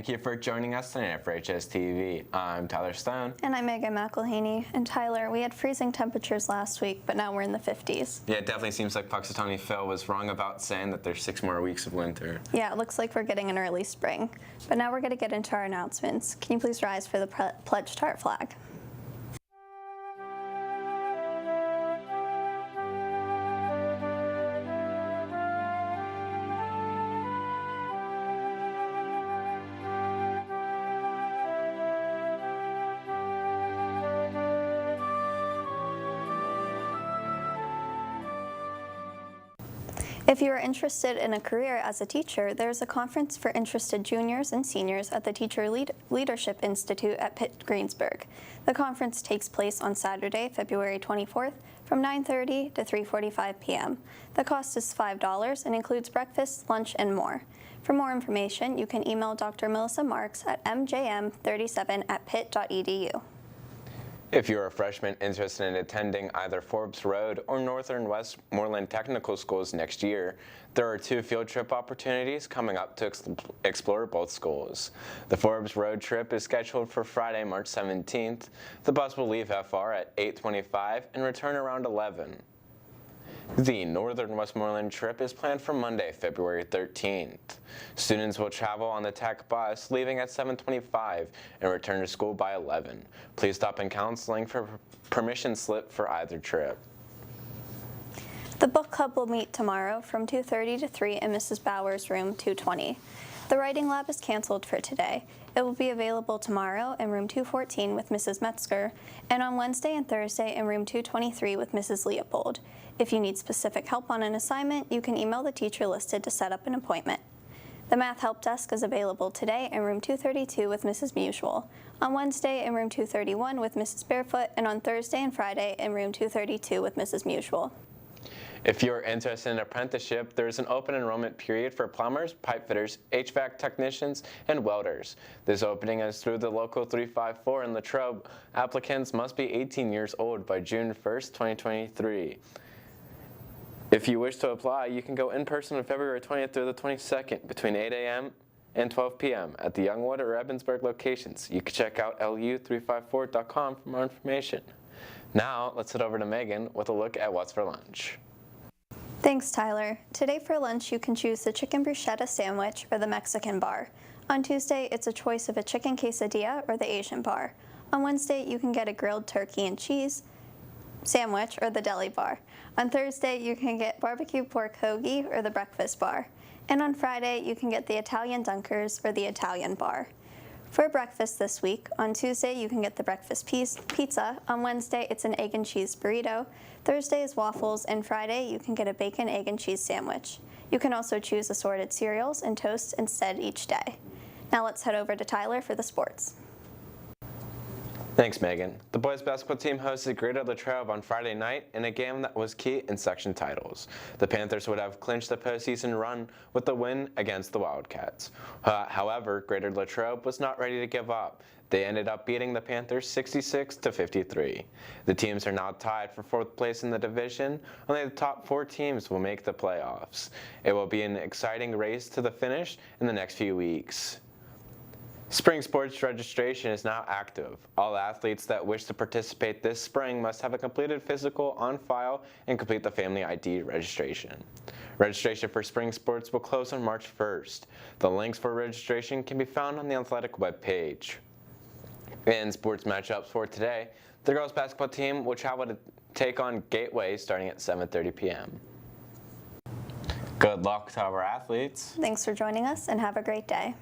Thank you for joining us tonight at Frhstv. I'm Tyler Stone. And I'm Megan McElhaney. And Tyler, we had freezing temperatures last week, but now we're in the 50s. Yeah, it definitely seems like Punxsutawney Phil was wrong about saying that there's 6 more weeks of winter. Yeah, it looks like we're getting an early spring. But now we're going to get into our announcements. Can you please rise for the pledge to our flag? If you are interested in a career as a teacher, there is a conference for interested juniors and seniors at the Teacher Leadership Institute at Pitt Greensburg. The conference takes place on Saturday, February 24th from 9:30 to 3:45 p.m. The cost is $5 and includes breakfast, lunch, and more. For more information, you can email Dr. Melissa Marks at mjm37@pitt.edu. If you're a freshman interested in attending either Forbes Road or Northern Westmoreland Technical Schools next year, there are 2 field trip opportunities coming up to explore both schools. The Forbes Road trip is scheduled for Friday, March 17th. The bus will leave FR at 8:25 and return around 11. The Northern Westmoreland trip is planned for Monday, February 13th. Students will travel on the Tech bus, leaving at 7:25 and return to school by 11. Please stop in counseling for permission slip for either trip. The book club will meet tomorrow from 2:30 to 3 in Mrs. Bauer's room 220. The writing lab is canceled for today. It will be available tomorrow in room 214 with Mrs. Metzger, and on Wednesday and Thursday in room 223 with Mrs. Leopold. If you need specific help on an assignment, you can email the teacher listed to set up an appointment. The math help desk is available today in room 232 with Mrs. Mutual, on Wednesday in room 231 with Mrs. Barefoot, and on Thursday and Friday in room 232 with Mrs. Mutual. If you're interested in an apprenticeship, there is an open enrollment period for plumbers, pipe fitters, HVAC technicians, and welders. This opening is through the local 354 in Latrobe. Applicants must be 18 years old by June 1st, 2023. If you wish to apply, you can go in person on February 20th through the 22nd between 8 a.m. and 12 p.m. at the Youngwood or Ebensburg locations. You can check out lu354.com for more information. Now, let's head over to Megan with a look at what's for lunch. Thanks, Tyler. Today for lunch, you can choose the chicken bruschetta sandwich or the Mexican bar. On Tuesday, it's a choice of a chicken quesadilla or the Asian bar. On Wednesday, you can get a grilled turkey and cheese sandwich or the deli bar. On Thursday, you can get barbecue pork hoagie or the breakfast bar. And on Friday, you can get the Italian Dunkers or the Italian bar. For breakfast this week, on Tuesday, you can get the breakfast pizza. On Wednesday, it's an egg and cheese burrito. Thursday is waffles, and Friday, you can get a bacon, egg, and cheese sandwich. You can also choose assorted cereals and toast instead each day. Now let's head over to Tyler for the sports. Thanks, Megan. The boys basketball team hosted Greater Latrobe on Friday night in a game that was key in section titles. The Panthers would have clinched the postseason run with the win against the Wildcats. However, Greater Latrobe was not ready to give up. They ended up beating the Panthers 66-53. The teams are now tied for 4th place in the division. Only the top 4 teams will make the playoffs. It will be an exciting race to the finish in the next few weeks. Spring sports registration is now active. All athletes that wish to participate this spring must have a completed physical on file and complete the family ID registration. Registration for spring sports will close on March 1st. The links for registration can be found on the athletic webpage. In sports matchups for today, the girls basketball team will travel to take on Gateway starting at 7:30 p.m. Good luck to our athletes. Thanks for joining us and have a great day.